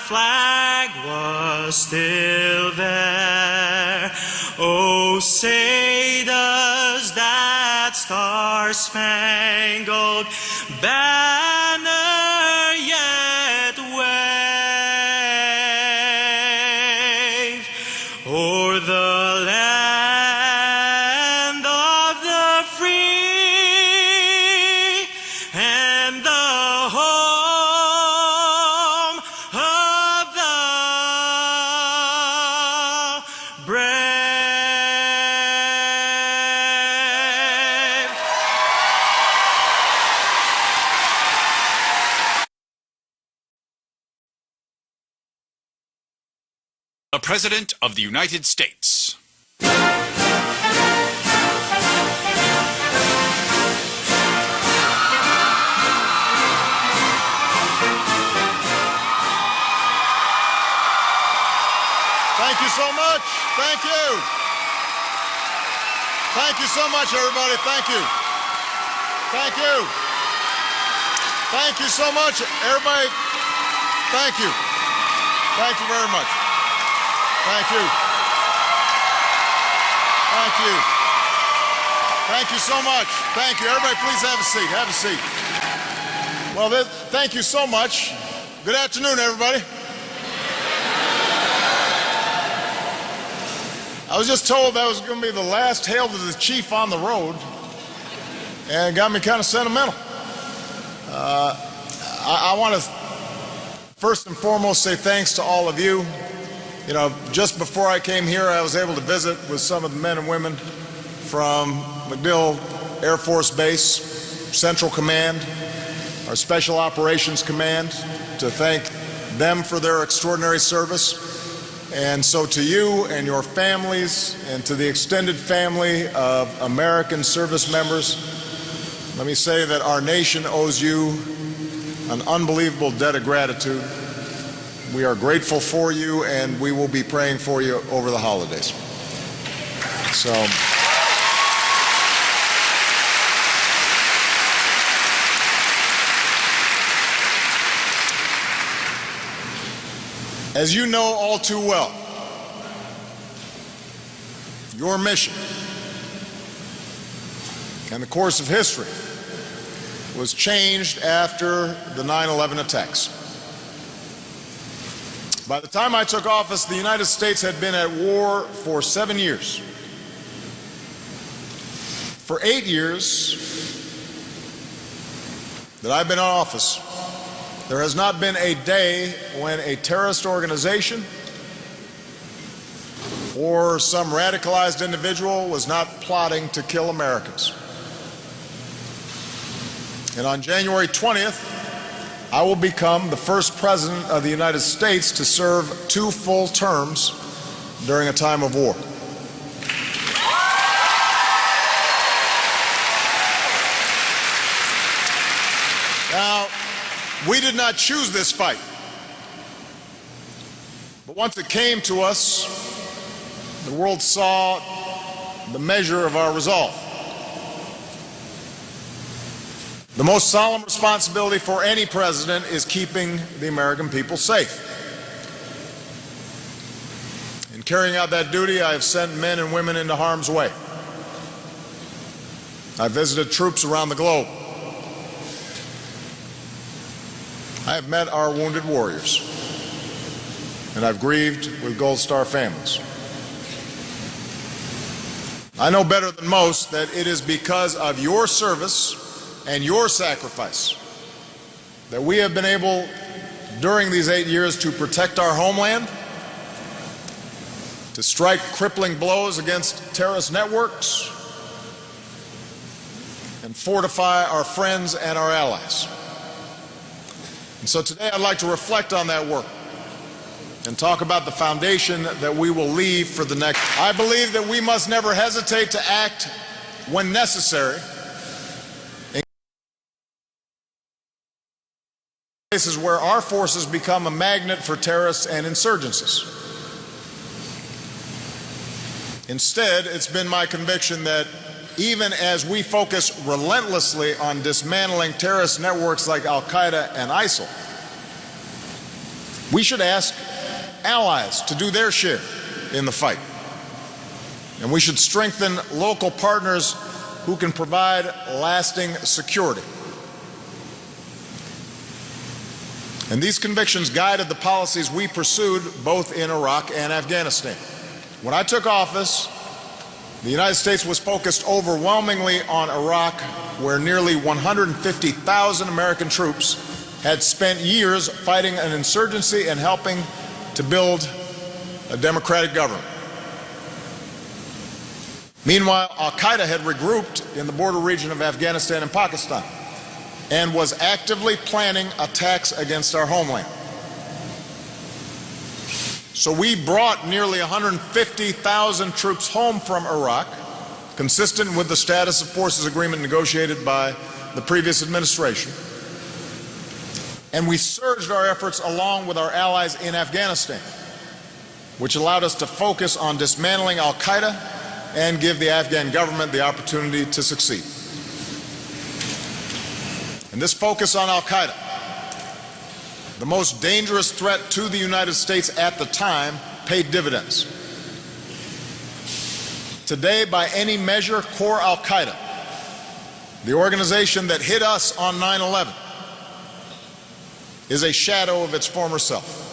flag was still there. Oh, say does that star-spangled banner yet wave o'er the land of the free and the home of the brave. The President of the United States. Thank you so much. Thank you. Thank you so much, everybody. Thank you. Thank you. Thank you so much, everybody. Thank you. Thank you very much. Thank you. Thank you. Thank you so much. Thank you. Everybody, please have a seat. Have a seat. Well, thank you so much. Good afternoon, everybody. I was just told that was going to be the last Hail to the Chief on the road, and it got me kind of sentimental. I want to first and foremost say thanks to all of you. You know, just before I came here, I was able to visit with some of the men and women from MacDill Air Force Base, Central Command, our Special Operations Command, to thank them for their extraordinary service. And so to you and your families and to the extended family of American service members, let me say that our nation owes you an unbelievable debt of gratitude. We are grateful for you, and we will be praying for you over the holidays. So, as you know all too well, your mission and the course of history was changed after the 9/11 attacks. By the time I took office, the United States had been at war for 7 years. For 8 years that I've been in office, there has not been a day when a terrorist organization or some radicalized individual was not plotting to kill Americans. And on January 20th, I will become the first president of the United States to serve 2 full terms during a time of war. Now, we did not choose this fight, but once it came to us, the world saw the measure of our resolve. The most solemn responsibility for any president is keeping the American people safe. In carrying out that duty, I have sent men and women into harm's way. I've visited troops around the globe. I have met our wounded warriors, and I've grieved with Gold Star families. I know better than most that it is because of your service and your sacrifice that we have been able, during these 8 years, to protect our homeland, to strike crippling blows against terrorist networks, and fortify our friends and our allies. And so today I'd like to reflect on that work and talk about the foundation that we will leave for the next. I believe that we must never hesitate to act when necessary in places where our forces become a magnet for terrorists and insurgencies. Instead, it's been my conviction that even as we focus relentlessly on dismantling terrorist networks like Al-Qaeda and ISIL, We should ask allies to do their share in the fight. And we should strengthen local partners who can provide lasting security. And these convictions guided the policies we pursued both in Iraq and Afghanistan. When I took office, the United States was focused overwhelmingly on Iraq, where nearly 150,000 American troops had spent years fighting an insurgency and helping to build a democratic government. Meanwhile, al-Qaeda had regrouped in the border region of Afghanistan and Pakistan and was actively planning attacks against our homeland. So we brought nearly 150,000 troops home from Iraq, consistent with the status of forces agreement negotiated by the previous administration. And we surged our efforts along with our allies in Afghanistan, which allowed us to focus on dismantling al-Qaeda and give the Afghan government the opportunity to succeed. And this focus on al-Qaeda, the most dangerous threat to the United States at the time, paid dividends. Today, by any measure, core al-Qaeda, the organization that hit us on 9/11, is a shadow of its former self.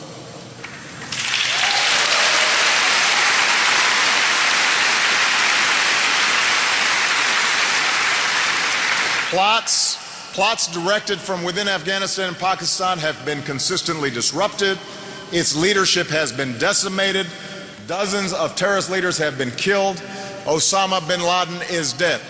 Plots directed from within Afghanistan and Pakistan have been consistently disrupted. Its leadership has been decimated. Dozens of terrorist leaders have been killed. Osama bin Laden is dead.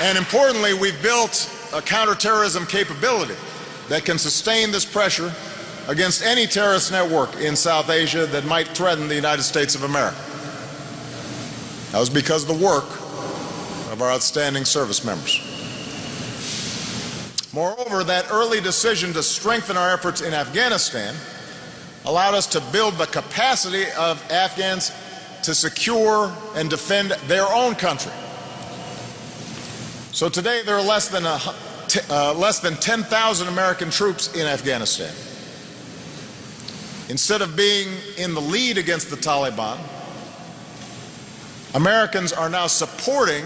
And importantly, we've built a counterterrorism capability that can sustain this pressure against any terrorist network in South Asia that might threaten the United States of America. That was because of the work of our outstanding service members. Moreover, that early decision to strengthen our efforts in Afghanistan allowed us to build the capacity of Afghans to secure and defend their own country. So today there are less than 10,000 American troops in Afghanistan. Instead of being in the lead against the Taliban, Americans are now supporting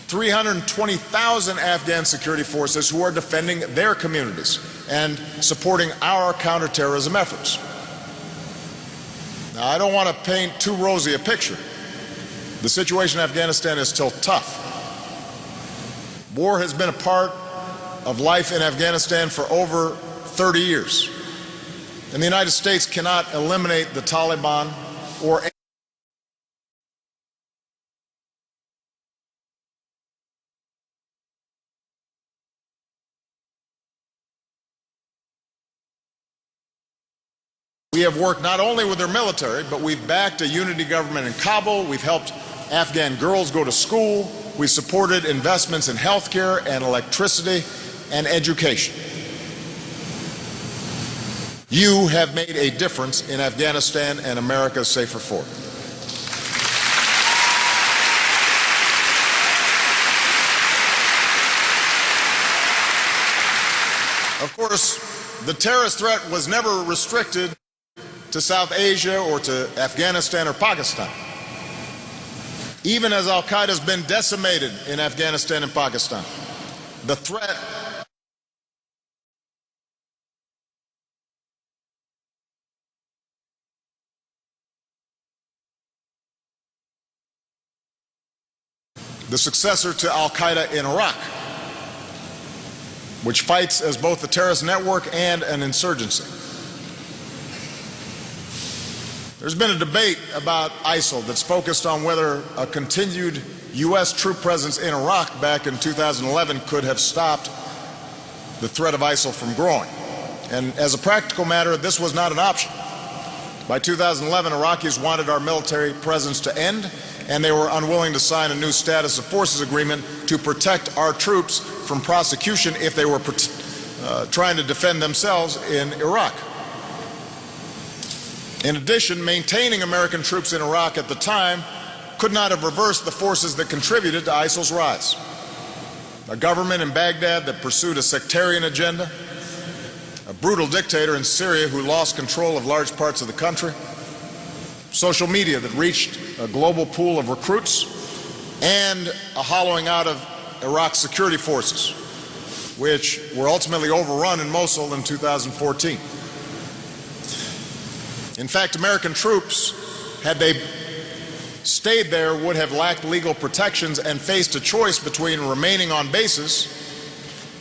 320,000 Afghan security forces who are defending their communities and supporting our counterterrorism efforts. Now, I don't want to paint too rosy a picture. The situation in Afghanistan is still tough. War has been a part of life in Afghanistan for over 30 years. And the United States cannot eliminate the Taliban or we have worked not only with their military, but we've backed a unity government in Kabul. We've helped Afghan girls go to school. We've supported investments in healthcare and electricity and education. You have made a difference in Afghanistan and America's safer for it. Of course, the terrorist threat was never restricted to South Asia or to Afghanistan or Pakistan. Even as al-Qaeda has been decimated in Afghanistan and Pakistan, the threat the successor to al-Qaeda in Iraq, which fights as both a terrorist network and an insurgency. There's been a debate about ISIL that's focused on whether a continued U.S. troop presence in Iraq back in 2011 could have stopped the threat of ISIL from growing. And as a practical matter, this was not an option. By 2011, Iraqis wanted our military presence to end, and they were unwilling to sign a new status of forces agreement to protect our troops from prosecution if they were trying to defend themselves in Iraq. In addition, maintaining American troops in Iraq at the time could not have reversed the forces that contributed to ISIL's rise. A government in Baghdad that pursued a sectarian agenda, a brutal dictator in Syria who lost control of large parts of the country, social media that reached a global pool of recruits, and a hollowing out of Iraq's security forces, which were ultimately overrun in Mosul in 2014. In fact, American troops, had they stayed there, would have lacked legal protections and faced a choice between remaining on bases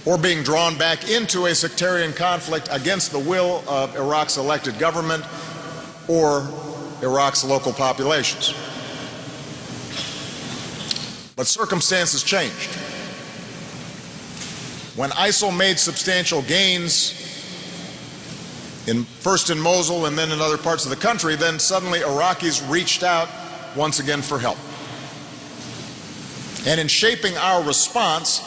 or being drawn back into a sectarian conflict against the will of Iraq's elected government or Iraq's local populations. But circumstances changed. When ISIL made substantial gains, first in Mosul and then in other parts of the country, then suddenly Iraqis reached out once again for help. And in shaping our response,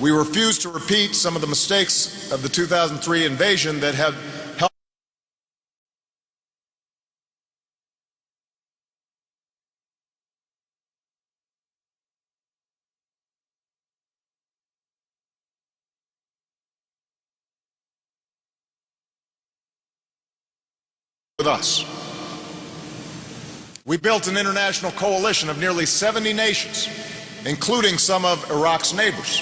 we refused to repeat some of the mistakes of the 2003 invasion that had helped with us. We built an international coalition of nearly 70 nations, including some of Iraq's neighbors.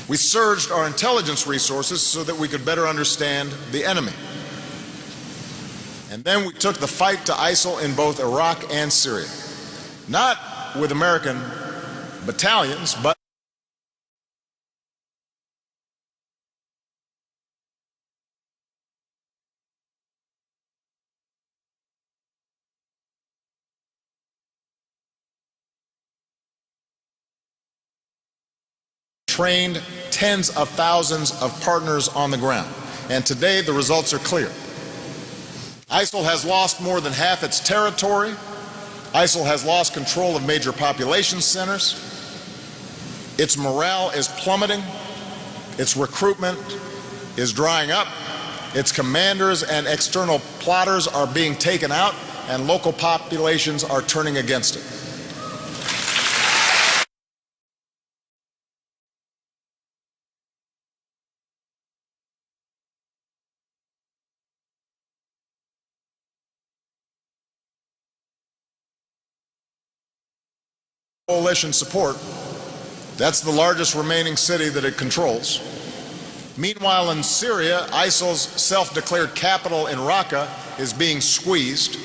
We surged our intelligence resources so that we could better understand the enemy. And then we took the fight to ISIL in both Iraq and Syria, not with American battalions, but trained tens of thousands of partners on the ground. And today the results are clear. ISIL has lost more than half its territory. ISIL has lost control of major population centers. Its morale is plummeting. Its recruitment is drying up. Its commanders and external plotters are being taken out, and local populations are turning against it. Coalition support, that's the largest remaining city that it controls. Meanwhile, in Syria, ISIL's self-declared capital in Raqqa is being squeezed.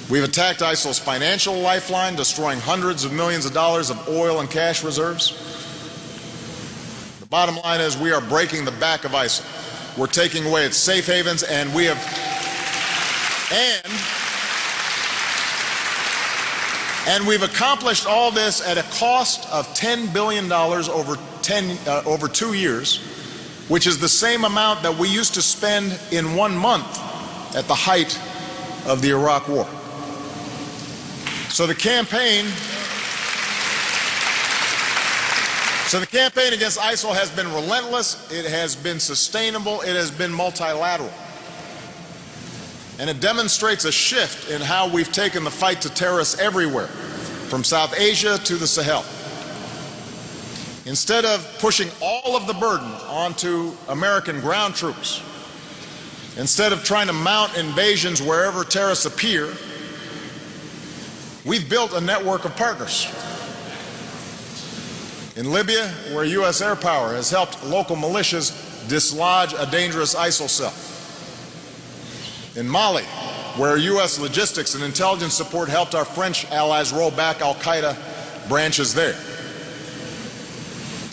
We've attacked ISIL's financial lifeline, destroying hundreds of millions of dollars of oil and cash reserves. The bottom line is we are breaking the back of ISIL. We're taking away its safe havens, and we've accomplished all this at a cost of $10 billion over 2 years, which is the same amount that we used to spend in 1 month at the height of the Iraq War. So the campaign against ISIL has been relentless, it has been sustainable, it has been multilateral. And it demonstrates a shift in how we've taken the fight to terrorists everywhere, from South Asia to the Sahel. Instead of pushing all of the burden onto American ground troops, instead of trying to mount invasions wherever terrorists appear, we've built a network of partners. In Libya, where U.S. air power has helped local militias dislodge a dangerous ISIL cell. In Mali, where U.S. logistics and intelligence support helped our French allies roll back al-Qaeda branches there.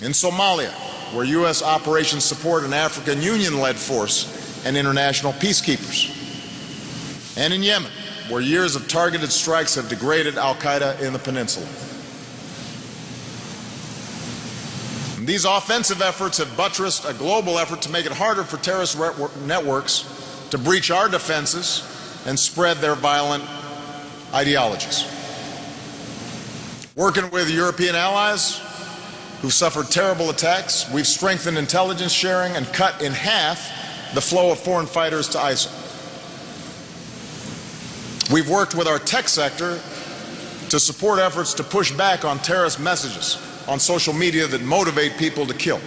In Somalia, where U.S. operations support an African Union-led force and international peacekeepers. And in Yemen, where years of targeted strikes have degraded al-Qaeda in the peninsula. And these offensive efforts have buttressed a global effort to make it harder for terrorist networks to breach our defenses and spread their violent ideologies. Working with European allies who've suffered terrible attacks, we've strengthened intelligence sharing and cut in half the flow of foreign fighters to ISIL. We've worked with our tech sector to support efforts to push back on terrorist messages on social media that motivate people to kill.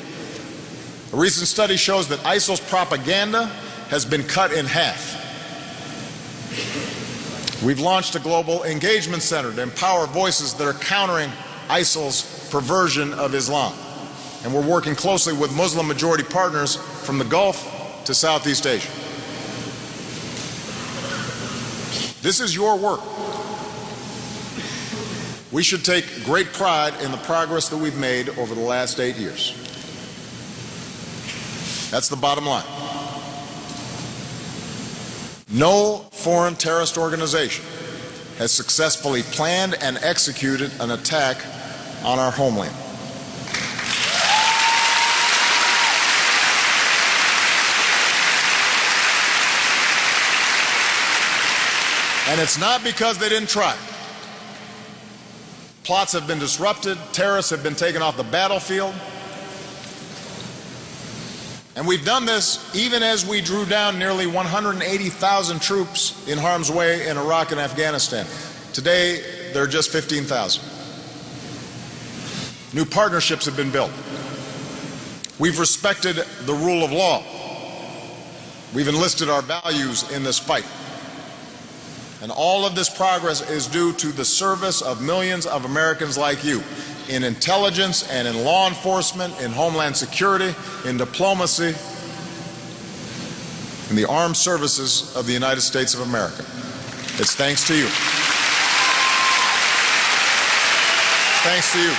A recent study shows that ISIL's propaganda has been cut in half. We've launched a global engagement center to empower voices that are countering ISIL's perversion of Islam. And we're working closely with Muslim-majority partners from the Gulf to Southeast Asia. This is your work. We should take great pride in the progress that we've made over the last 8 years. That's the bottom line. No foreign terrorist organization has successfully planned and executed an attack on our homeland. And it's not because they didn't try. Plots have been disrupted, terrorists have been taken off the battlefield. And we've done this even as we drew down nearly 180,000 troops in harm's way in Iraq and Afghanistan. Today, there are just 15,000. New partnerships have been built. We've respected the rule of law. We've enlisted our values in this fight. And all of this progress is due to the service of millions of Americans like you in intelligence and in law enforcement, in homeland security, in diplomacy, in the armed services of the United States of America. It's thanks to you. It's thanks to you.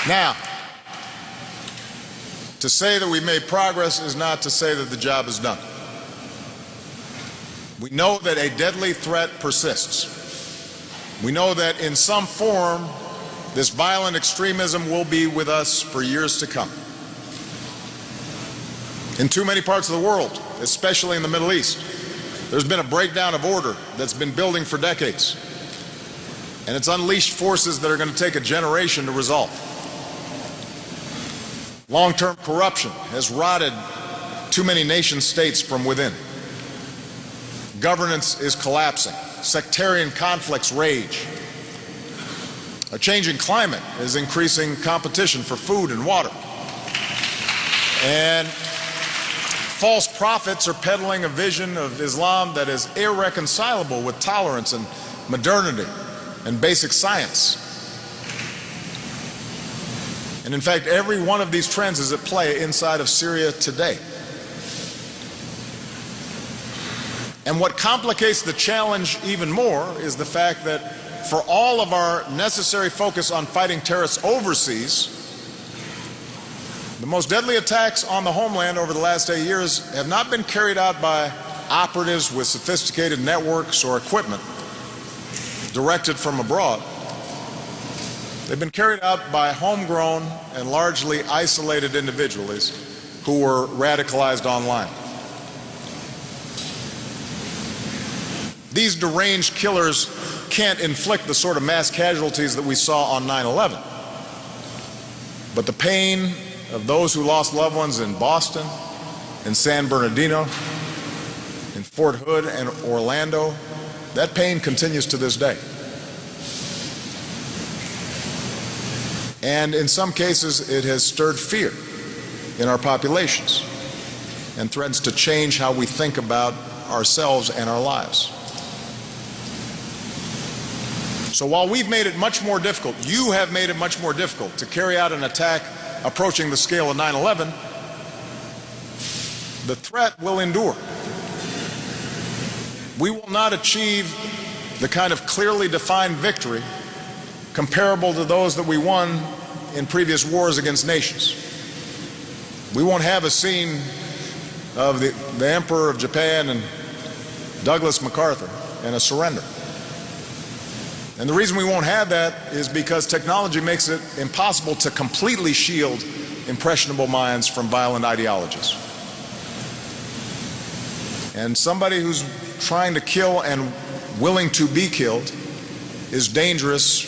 Now, to say that we've made progress is not to say that the job is done. We know that a deadly threat persists. We know that in some form, this violent extremism will be with us for years to come. In too many parts of the world, especially in the Middle East, there's been a breakdown of order that's been building for decades. And it's unleashed forces that are going to take a generation to resolve. Long-term corruption has rotted too many nation states from within. Governance is collapsing. Sectarian conflicts rage. A changing climate is increasing competition for food and water. And false prophets are peddling a vision of Islam that is irreconcilable with tolerance and modernity and basic science. And in fact, every one of these trends is at play inside of Syria today. And what complicates the challenge even more is the fact that for all of our necessary focus on fighting terrorists overseas, the most deadly attacks on the homeland over the last 8 years have not been carried out by operatives with sophisticated networks or equipment directed from abroad. They've been carried out by homegrown and largely isolated individuals who were radicalized online. These deranged killers can't inflict the sort of mass casualties that we saw on 9/11. But the pain of those who lost loved ones in Boston, in San Bernardino, in Fort Hood and Orlando, that pain continues to this day. And in some cases, it has stirred fear in our populations and threatens to change how we think about ourselves and our lives. So while we've made it much more difficult, you have made it much more difficult to carry out an attack approaching the scale of 9/11, the threat will endure. We will not achieve the kind of clearly defined victory comparable to those that we won in previous wars against nations. We won't have a scene of the Emperor of Japan and Douglas MacArthur and a surrender. And the reason we won't have that is because technology makes it impossible to completely shield impressionable minds from violent ideologies. And somebody who's trying to kill and willing to be killed is dangerous,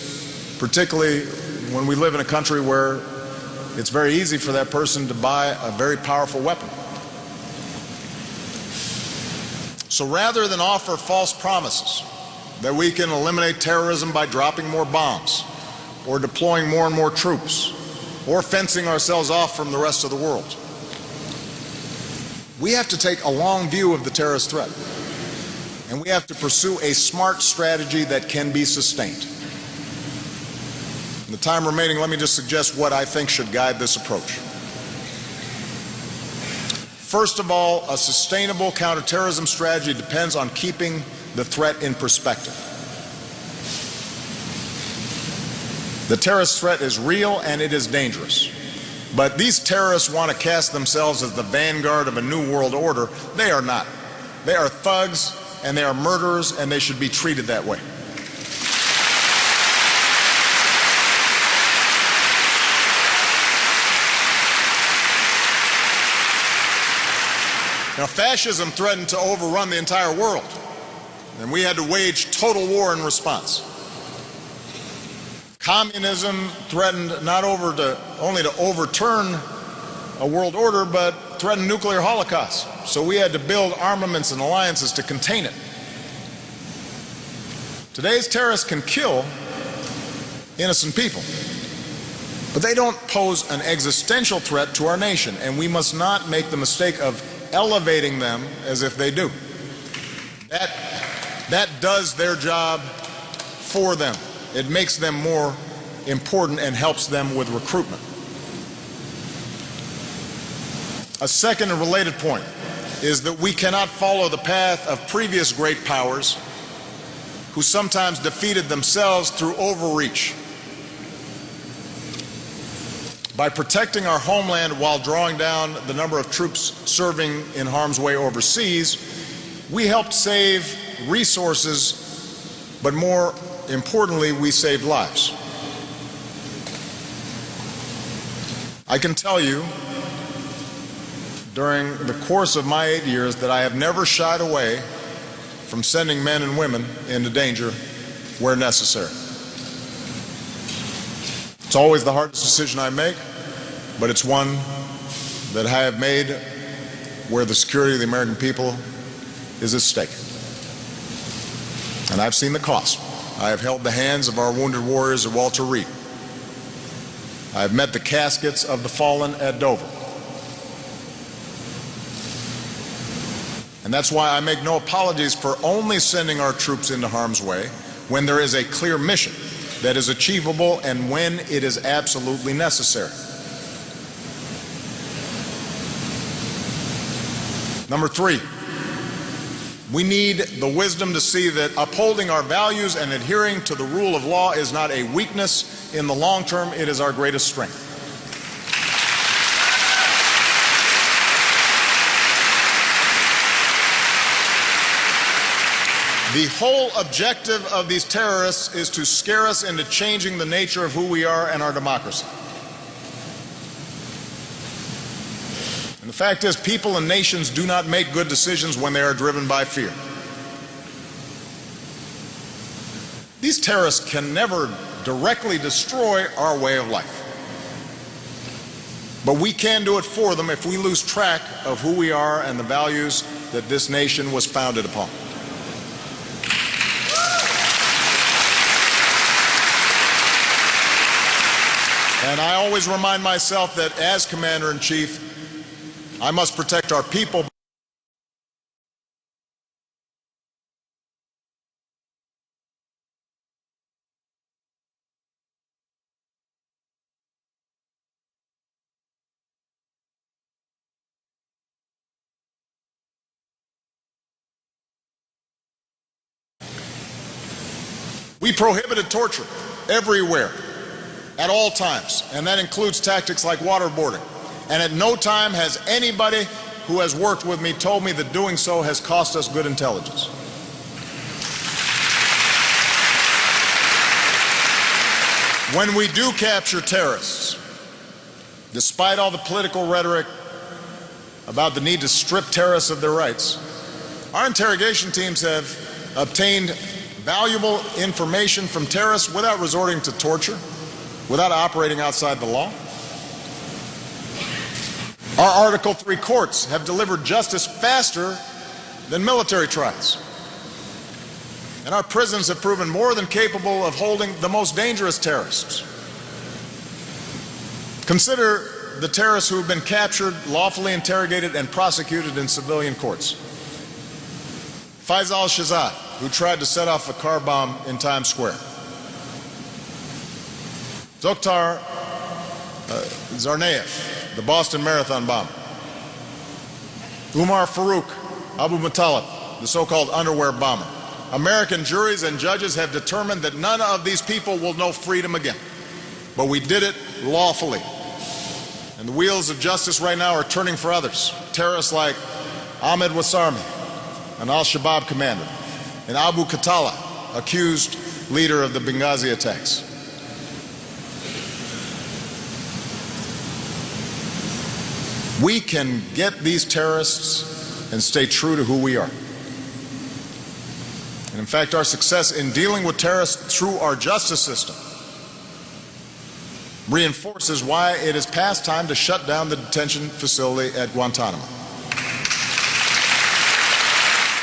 particularly when we live in a country where it's very easy for that person to buy a very powerful weapon. So rather than offer false promises that we can eliminate terrorism by dropping more bombs or deploying more and more troops or fencing ourselves off from the rest of the world, we have to take a long view of the terrorist threat, and we have to pursue a smart strategy that can be sustained. In the time remaining, let me just suggest what I think should guide this approach. First of all, a sustainable counterterrorism strategy depends on keeping the threat in perspective. The terrorist threat is real and it is dangerous. But these terrorists want to cast themselves as the vanguard of a new world order. They are not. They are thugs and they are murderers, and they should be treated that way. Now, fascism threatened to overrun the entire world, and we had to wage total war in response. Communism threatened not only to overturn a world order, but threatened nuclear holocaust. So we had to build armaments and alliances to contain it. Today's terrorists can kill innocent people, but they don't pose an existential threat to our nation, and we must not make the mistake of elevating them as if they do. That does their job for them. It makes them more important and helps them with recruitment. A second and related point is that we cannot follow the path of previous great powers who sometimes defeated themselves through overreach. By protecting our homeland while drawing down the number of troops serving in harm's way overseas, we helped save resources, but more importantly, we saved lives. I can tell you, during the course of my 8 years, that I have never shied away from sending men and women into danger where necessary. It's always the hardest decision I make, but it's one that I have made where the security of the American people is at stake. And I've seen the cost. I have held the hands of our wounded warriors at Walter Reed. I have met the caskets of the fallen at Dover. And that's why I make no apologies for only sending our troops into harm's way when there is a clear mission that is achievable and when it is absolutely necessary. Number three, we need the wisdom to see that upholding our values and adhering to the rule of law is not a weakness. In the long term, it is our greatest strength. The whole objective of these terrorists is to scare us into changing the nature of who we are and our democracy. And the fact is, people and nations do not make good decisions when they are driven by fear. These terrorists can never directly destroy our way of life. But we can do it for them if we lose track of who we are and the values that this nation was founded upon. And I always remind myself that as Commander-in-Chief, I must protect our people. We prohibited torture everywhere, at all times, and that includes tactics like waterboarding. And at no time has anybody who has worked with me told me that doing so has cost us good intelligence. When we do capture terrorists, despite all the political rhetoric about the need to strip terrorists of their rights, our interrogation teams have obtained valuable information from terrorists without resorting to torture, without operating outside the law. Our Article 3 courts have delivered justice faster than military trials. And our prisons have proven more than capable of holding the most dangerous terrorists. Consider the terrorists who have been captured, lawfully interrogated, and prosecuted in civilian courts. Faisal Shahzad, who tried to set off a car bomb in Times Square. Zokhtar Tsarnaev, the Boston Marathon bomber. Umar Farouk Abu Muttalib, the so-called underwear bomber. American juries and judges have determined that none of these people will know freedom again. But we did it lawfully. And the wheels of justice right now are turning for others. Terrorists like Ahmed Wasarmi, an al-Shabaab commander, and Abu Khatala, accused leader of the Benghazi attacks. We can get these terrorists and stay true to who we are. And in fact, our success in dealing with terrorists through our justice system reinforces why it is past time to shut down the detention facility at Guantanamo.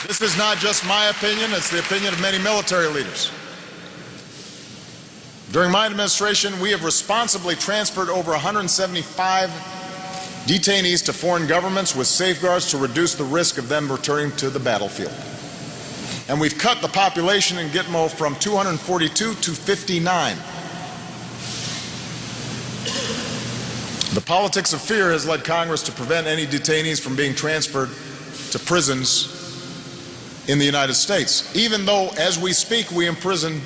This is not just my opinion, it's the opinion of many military leaders. During my administration, we have responsibly transferred over 175 detainees to foreign governments with safeguards to reduce the risk of them returning to the battlefield. And we've cut the population in Gitmo from 242 to 59. The politics of fear has led Congress to prevent any detainees from being transferred to prisons in the United States, even though, as we speak, we imprison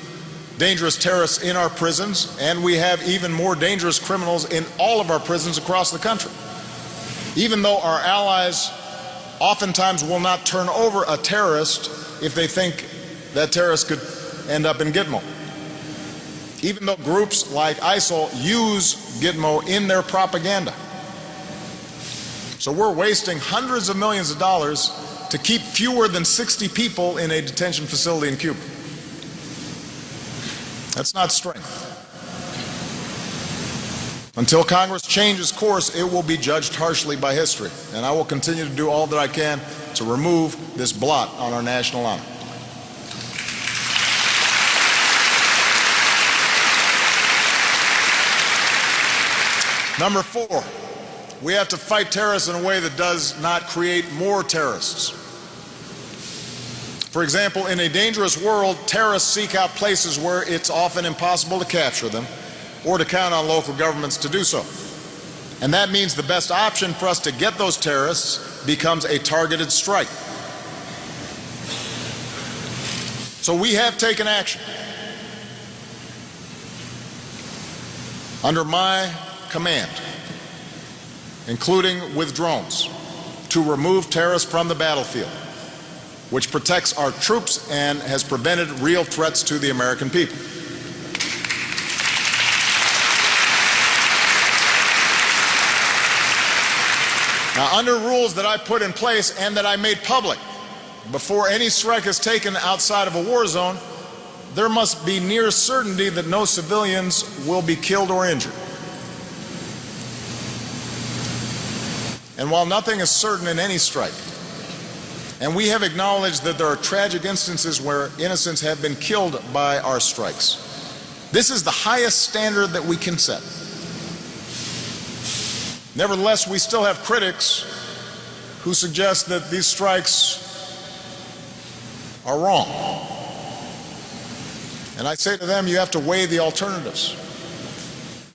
dangerous terrorists in our prisons, and we have even more dangerous criminals in all of our prisons across the country. Even though our allies oftentimes will not turn over a terrorist if they think that terrorist could end up in Gitmo. Even though groups like ISIL use Gitmo in their propaganda. So we're wasting hundreds of millions of dollars to keep fewer than 60 people in a detention facility in Cuba. That's not strength. Until Congress changes course, it will be judged harshly by history, and I will continue to do all that I can to remove this blot on our national honor. Number 4, we have to fight terrorists in a way that does not create more terrorists. For example, in a dangerous world, terrorists seek out places where it's often impossible to capture them or to count on local governments to do so. And that means the best option for us to get those terrorists becomes a targeted strike. So we have taken action. Under my command, including with drones, to remove terrorists from the battlefield, which protects our troops and has prevented real threats to the American people. Now, under rules that I put in place and that I made public, before any strike is taken outside of a war zone, there must be near certainty that no civilians will be killed or injured. And while nothing is certain in any strike, and we have acknowledged that there are tragic instances where innocents have been killed by our strikes, this is the highest standard that we can set. Nevertheless, we still have critics who suggest that these strikes are wrong. And I say to them, you have to weigh the alternatives.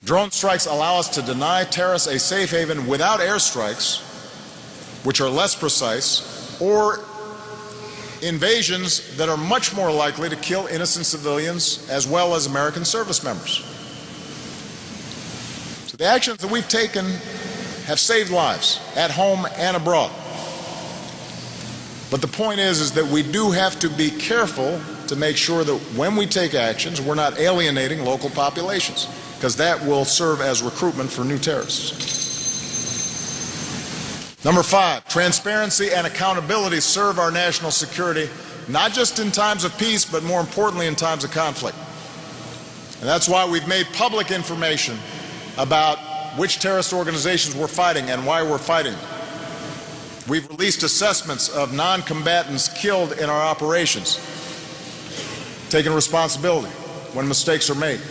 Drone strikes allow us to deny terrorists a safe haven without airstrikes, which are less precise, or invasions that are much more likely to kill innocent civilians as well as American service members. So the actions that we've taken have saved lives at home and abroad. But the point is that we do have to be careful to make sure that when we take actions, we're not alienating local populations, because that will serve as recruitment for new terrorists. Number 5, transparency and accountability serve our national security, not just in times of peace, but more importantly in times of conflict. And that's why we've made public information about which terrorist organizations we're fighting and why we're fighting them. We've released assessments of non-combatants killed in our operations, taking responsibility when mistakes are made.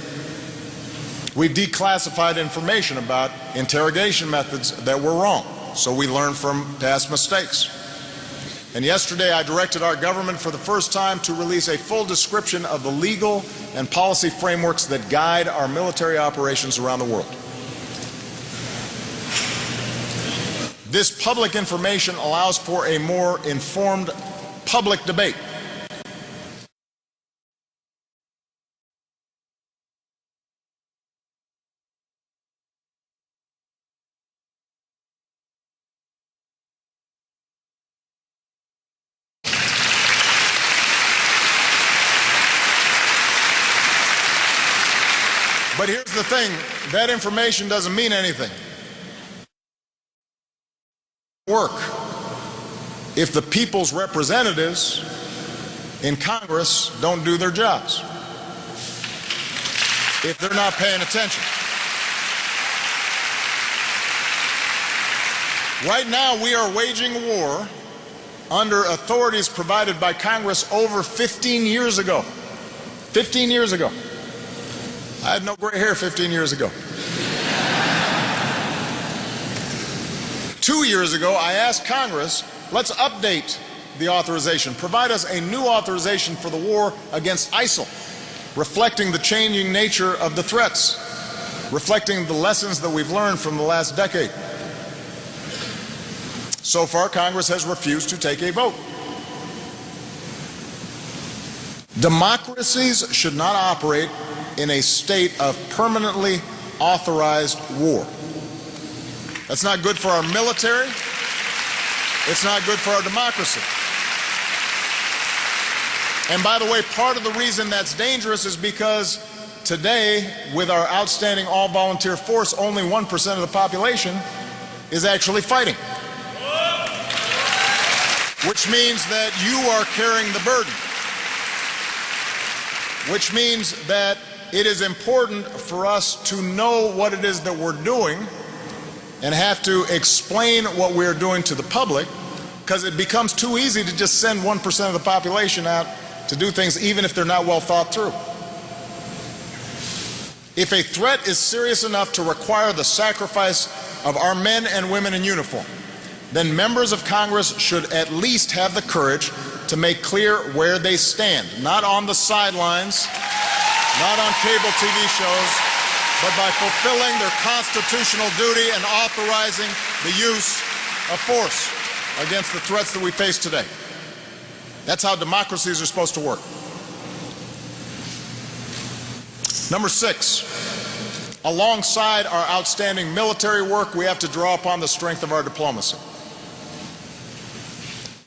We've declassified information about interrogation methods that were wrong, so we learn from past mistakes. And yesterday I directed our government for the first time to release a full description of the legal and policy frameworks that guide our military operations around the world. This public information allows for a more informed public debate. But here's the thing, that information doesn't mean anything. Work if the people's representatives in Congress don't do their jobs, if they're not paying attention. Right now we are waging war under authorities provided by Congress over 15 years ago. 15 years ago. I had no gray hair 15 years ago. 2 years ago, I asked Congress, let's update the authorization. Provide us a new authorization for the war against ISIL, reflecting the changing nature of the threats, reflecting the lessons that we've learned from the last decade. So far, Congress has refused to take a vote. Democracies should not operate in a state of permanently authorized war. That's not good for our military. It's not good for our democracy. And by the way, part of the reason that's dangerous is because today, with our outstanding all-volunteer force, only 1% of the population is actually fighting. Which means that you are carrying the burden. Which means that it is important for us to know what it is that we're doing and have to explain what we're doing to the public, because it becomes too easy to just send 1% of the population out to do things even if they're not well thought through. If a threat is serious enough to require the sacrifice of our men and women in uniform, then members of Congress should at least have the courage to make clear where they stand, not on the sidelines, not on cable TV shows, but by fulfilling their constitutional duty and authorizing the use of force against the threats that we face today. That's how democracies are supposed to work. Number 6, alongside our outstanding military work, we have to draw upon the strength of our diplomacy.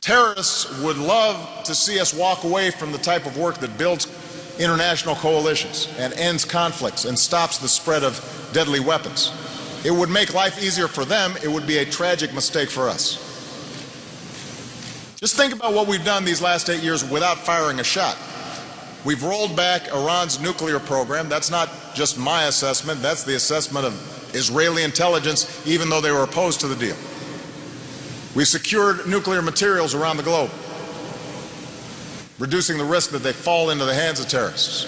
Terrorists would love to see us walk away from the type of work that builds international coalitions and ends conflicts and stops the spread of deadly weapons. It would make life easier for them. It would be a tragic mistake for us. Just think about what we've done these last 8 years without firing a shot. We've rolled back Iran's nuclear program. That's not just my assessment. That's the assessment of Israeli intelligence, even though they were opposed to the deal. We've secured nuclear materials around the globe, reducing the risk that they fall into the hands of terrorists.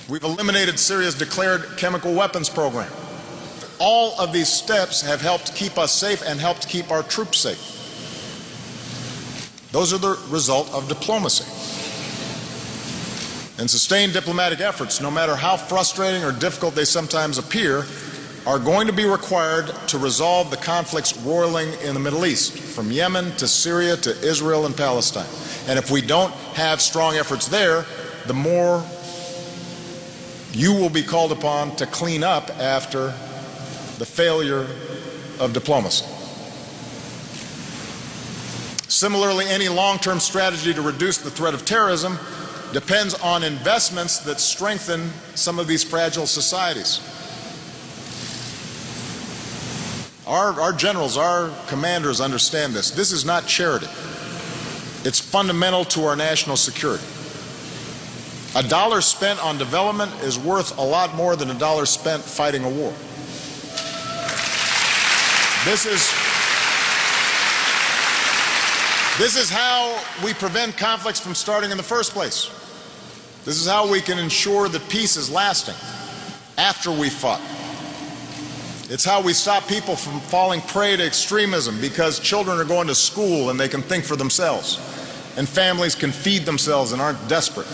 We've eliminated Syria's declared chemical weapons program. All of these steps have helped keep us safe and helped keep our troops safe. Those are the result of diplomacy. And sustained diplomatic efforts, no matter how frustrating or difficult they sometimes appear, are going to be required to resolve the conflicts roiling in the Middle East, from Yemen to Syria to Israel and Palestine. And if we don't have strong efforts there, the more you will be called upon to clean up after the failure of diplomacy. Similarly, any long-term strategy to reduce the threat of terrorism depends on investments that strengthen some of these fragile societies. Our generals, our commanders understand this. This is not charity. It's fundamental to our national security. $1 spent on development is worth a lot more than $1 spent fighting a war. This is This is how we prevent conflicts from starting in the first place. This is how we can ensure that peace is lasting after we fought. It's how we stop people from falling prey to extremism, because children are going to school and they can think for themselves, and families can feed themselves and aren't desperate,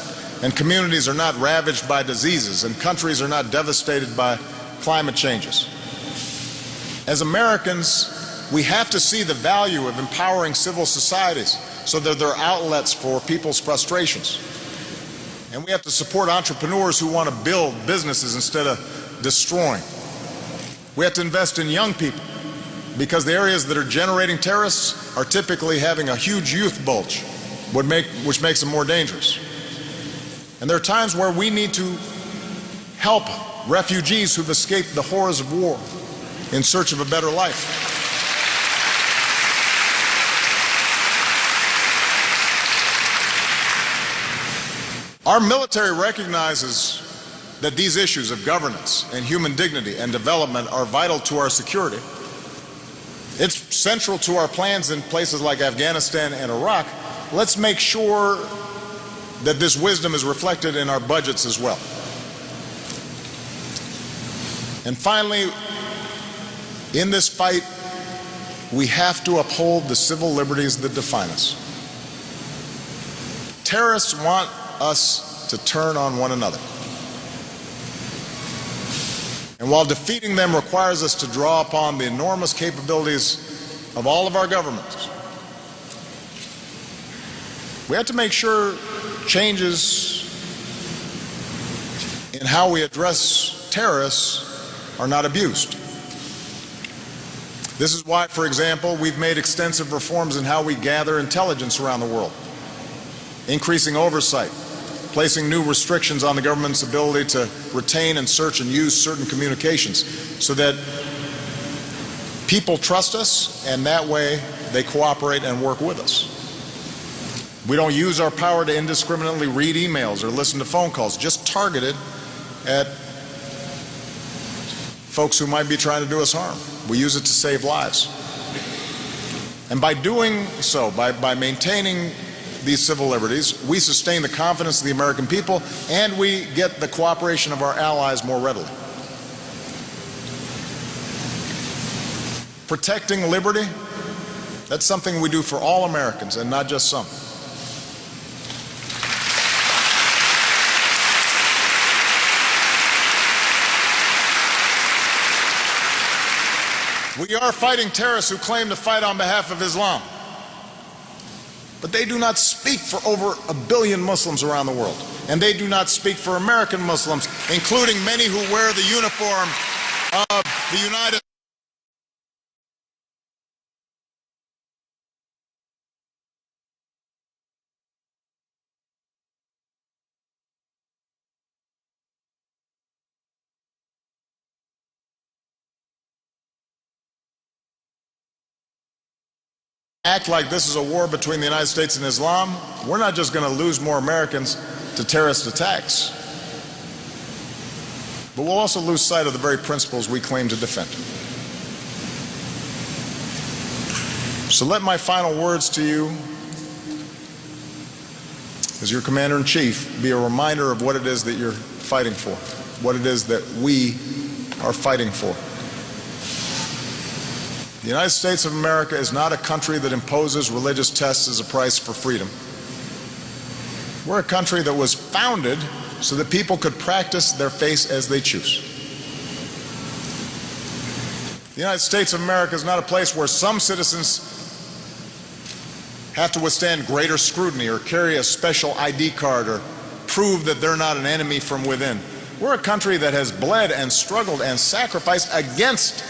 and communities are not ravaged by diseases, and countries are not devastated by climate changes. As Americans, we have to see the value of empowering civil societies so that they're outlets for people's frustrations. And we have to support entrepreneurs who want to build businesses instead of destroying. We have to invest in young people, because the areas that are generating terrorists are typically having a huge youth bulge, which makes them more dangerous. And there are times where we need to help refugees who've escaped the horrors of war in search of a better life. Our military recognizes that these issues of governance and human dignity and development are vital to our security. It's central to our plans in places like Afghanistan and Iraq. Let's make sure that this wisdom is reflected in our budgets as well. And finally, in this fight, we have to uphold the civil liberties that define us. Terrorists want us to turn on one another. And while defeating them requires us to draw upon the enormous capabilities of all of our governments, we have to make sure changes in how we address terrorists are not abused. This is why, for example, we've made extensive reforms in how we gather intelligence around the world, increasing oversight, placing new restrictions on the government's ability to retain and search and use certain communications so that people trust us, and that way they cooperate and work with us. We don't use our power to indiscriminately read emails or listen to phone calls, just targeted at folks who might be trying to do us harm. We use it to save lives. And by doing so, by maintaining these civil liberties, we sustain the confidence of the American people, and we get the cooperation of our allies more readily. Protecting liberty, that's something we do for all Americans and not just some. We are fighting terrorists who claim to fight on behalf of Islam. But they do not speak for over 1 billion Muslims around the world. And they do not speak for American Muslims, including many who wear the uniform of the United States. Act like this is a war between the United States and Islam, we're not just going to lose more Americans to terrorist attacks, but we'll also lose sight of the very principles we claim to defend. So let my final words to you, as your Commander-in-Chief, be a reminder of what it is that you're fighting for, what it is that we are fighting for. The United States of America is not a country that imposes religious tests as a price for freedom. We're a country that was founded so that people could practice their faith as they choose. The United States of America is not a place where some citizens have to withstand greater scrutiny or carry a special ID card or prove that they're not an enemy from within. We're a country that has bled and struggled and sacrificed against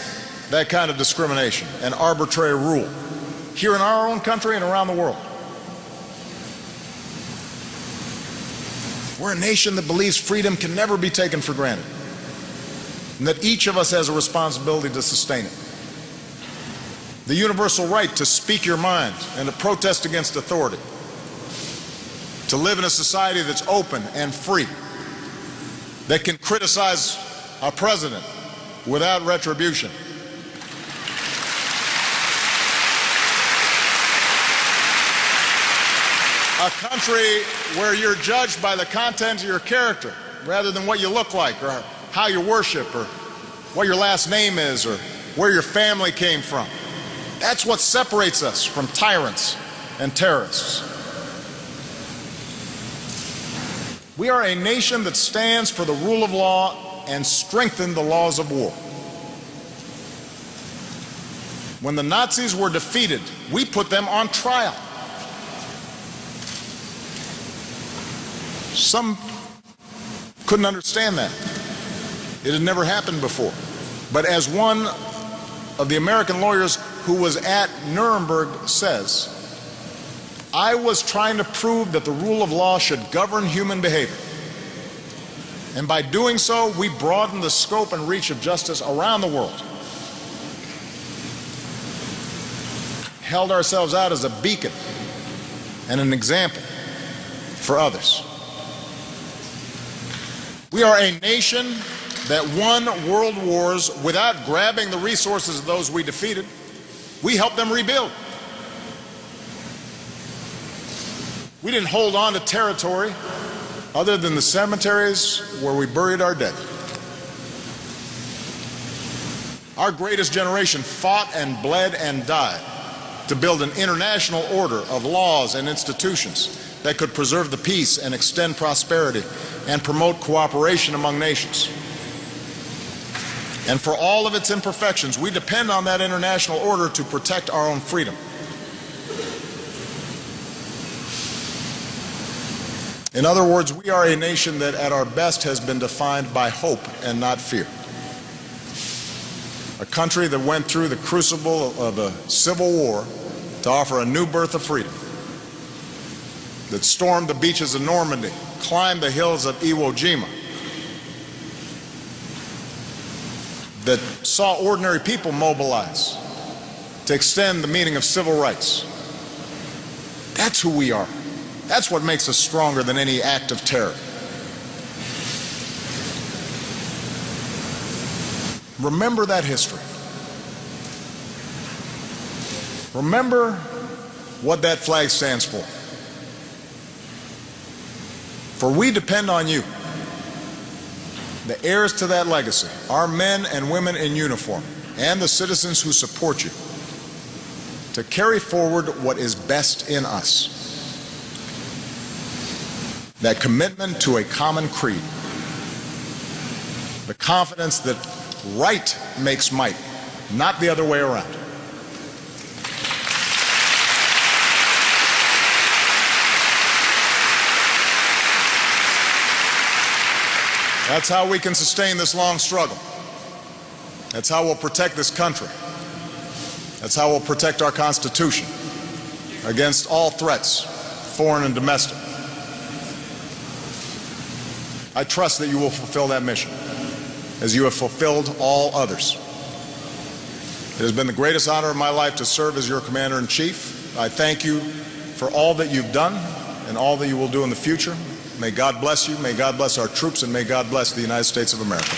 that kind of discrimination and arbitrary rule, here in our own country and around the world. We're a nation that believes freedom can never be taken for granted, and that each of us has a responsibility to sustain it. The universal right to speak your mind and to protest against authority, to live in a society that's open and free, that can criticize our president without retribution. A country where you're judged by the content of your character rather than what you look like or how you worship or what your last name is or where your family came from. That's what separates us from tyrants and terrorists. We are a nation that stands for the rule of law and strengthens the laws of war. When the Nazis were defeated, we put them on trial. Some couldn't understand that. It had never happened before. But as one of the American lawyers who was at Nuremberg says, I was trying to prove that the rule of law should govern human behavior. And by doing so, we broadened the scope and reach of justice around the world. Held ourselves out as a beacon and an example for others. We are a nation that won world wars without grabbing the resources of those we defeated. We helped them rebuild. We didn't hold on to territory other than the cemeteries where we buried our dead. Our greatest generation fought and bled and died to build an international order of laws and institutions that could preserve the peace and extend prosperity and promote cooperation among nations. And for all of its imperfections, we depend on that international order to protect our own freedom. In other words, we are a nation that at our best has been defined by hope and not fear. A country that went through the crucible of a civil war to offer a new birth of freedom, that stormed the beaches of Normandy, climbed the hills of Iwo Jima, that saw ordinary people mobilize to extend the meaning of civil rights. That's who we are. That's what makes us stronger than any act of terror. Remember that history. Remember what that flag stands for. For we depend on you, the heirs to that legacy, our men and women in uniform, and the citizens who support you, to carry forward what is best in us. That commitment to a common creed, the confidence that right makes might, not the other way around. That's how we can sustain this long struggle. That's how we'll protect this country. That's how we'll protect our Constitution against all threats, foreign and domestic. I trust that you will fulfill that mission, as you have fulfilled all others. It has been the greatest honor of my life to serve as your Commander-in-Chief. I thank you for all that you've done and all that you will do in the future. May God bless you, may God bless our troops, and may God bless the United States of America.